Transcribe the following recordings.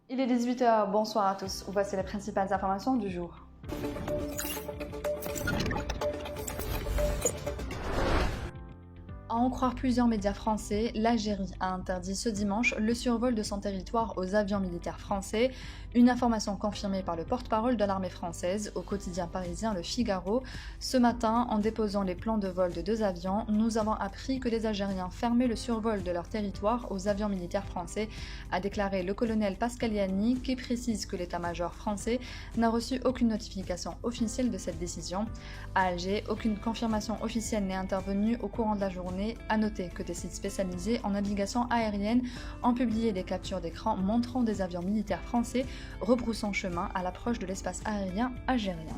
Il est 18 h, bonsoir à tous. Voici les principales informations du jour. À en croire plusieurs médias français, l'Algérie a interdit ce dimanche le survol de son territoire aux avions militaires français, une information confirmée par le porte-parole de l'armée française au quotidien parisien Le Figaro. Ce matin, en déposant les plans de vol de 2 avions, nous avons appris que les Algériens fermaient le survol de leur territoire aux avions militaires français, a déclaré le colonel Pascaliani, qui précise que l'état-major français n'a reçu aucune notification officielle de cette décision. À Alger, aucune confirmation officielle n'est intervenue au courant de la journée. À noter que des sites spécialisés en navigation aérienne ont publié des captures d'écran montrant des avions militaires français rebroussant chemin à l'approche de l'espace aérien algérien.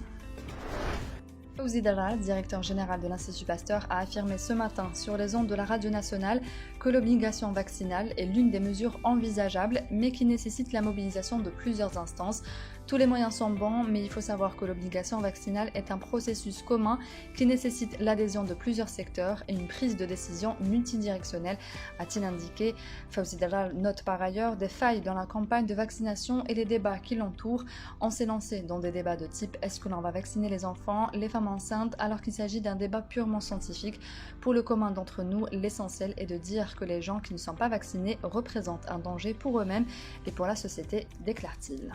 Fawzi Dallal, directeur général de l'Institut Pasteur, a affirmé ce matin sur les ondes de la radio nationale que l'obligation vaccinale est l'une des mesures envisageables, mais qui nécessite la mobilisation de plusieurs instances. Tous les moyens sont bons, mais il faut savoir que l'obligation vaccinale est un processus commun qui nécessite l'adhésion de plusieurs secteurs et une prise de décision multidirectionnelle, a-t-il indiqué. Fawzi Dallal note par ailleurs des failles dans la campagne de vaccination et les débats qui l'entourent. On s'est lancé dans des débats de type est-ce que l'on va vacciner les enfants, les femmes enceintes, alors qu'il s'agit d'un débat purement scientifique. Pour le commun d'entre nous, l'essentiel est de dire que les gens qui ne sont pas vaccinés représentent un danger pour eux-mêmes et pour la société, déclare-t-il.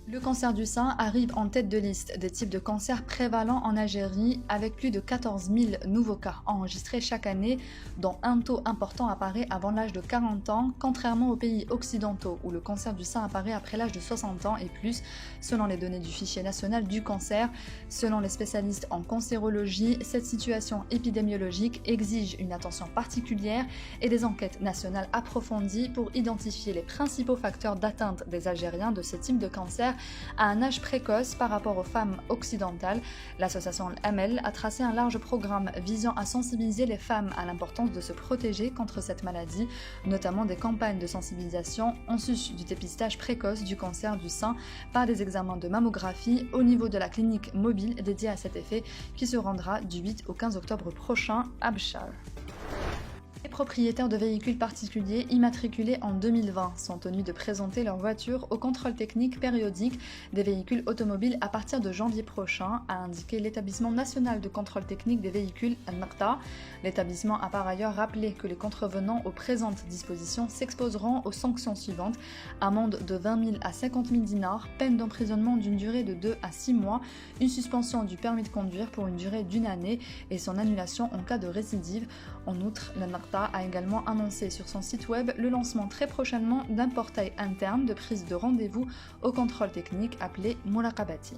Le cancer du sein arrive en tête de liste des types de cancers prévalents en Algérie, avec plus de 14 000 nouveaux cas enregistrés chaque année, dont un taux important apparaît avant l'âge de 40 ans, contrairement aux pays occidentaux où le cancer du sein apparaît après l'âge de 60 ans et plus, selon les données du fichier national du cancer. Selon les spécialistes en cancérologie, cette situation épidémiologique exige une attention particulière et des enquêtes nationales approfondies pour identifier les principaux facteurs d'atteinte des Algériens de ce type de cancer à un âge précoce par rapport aux femmes occidentales. L'association Amel a tracé un large programme visant à sensibiliser les femmes à l'importance de se protéger contre cette maladie, notamment des campagnes de sensibilisation en sus du dépistage précoce du cancer du sein par des examens de mammographie au niveau de la clinique mobile dédiée à cet effet qui se rendra du 8 au 15 octobre prochain à Bchar. Les propriétaires de véhicules particuliers immatriculés en 2020 sont tenus de présenter leur voiture au contrôle technique périodique des véhicules automobiles à partir de janvier prochain, a indiqué l'établissement national de contrôle technique des véhicules Al-Naqta. L'établissement a par ailleurs rappelé que les contrevenants aux présentes dispositions s'exposeront aux sanctions suivantes: amende de 20 000 à 50 000 dinars, peine d'emprisonnement d'une durée de 2 à 6 mois, une suspension du permis de conduire pour une durée d'1 année et son annulation en cas de récidive. En outre, Al-Naqta a également annoncé sur son site web le lancement très prochainement d'un portail interne de prise de rendez-vous au contrôle technique appelé Mouraqabati.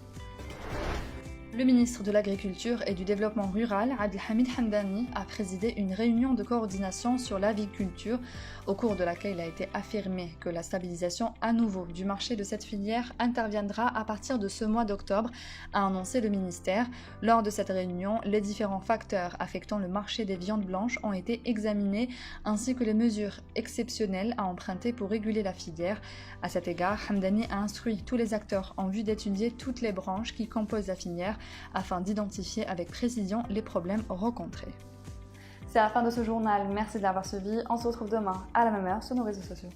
Le ministre de l'Agriculture et du Développement rural, Abdelhamid Hamdani, a présidé une réunion de coordination sur l'aviculture, au cours de laquelle il a été affirmé que la stabilisation à nouveau du marché de cette filière interviendra à partir de ce mois d'octobre, a annoncé le ministère. Lors de cette réunion, les différents facteurs affectant le marché des viandes blanches ont été examinés, ainsi que les mesures exceptionnelles à emprunter pour réguler la filière. À cet égard, Hamdani a instruit tous les acteurs en vue d'étudier toutes les branches qui composent la filière, afin d'identifier avec précision les problèmes rencontrés. C'est la fin de ce journal, merci de l'avoir suivi, on se retrouve demain à la même heure sur nos réseaux sociaux.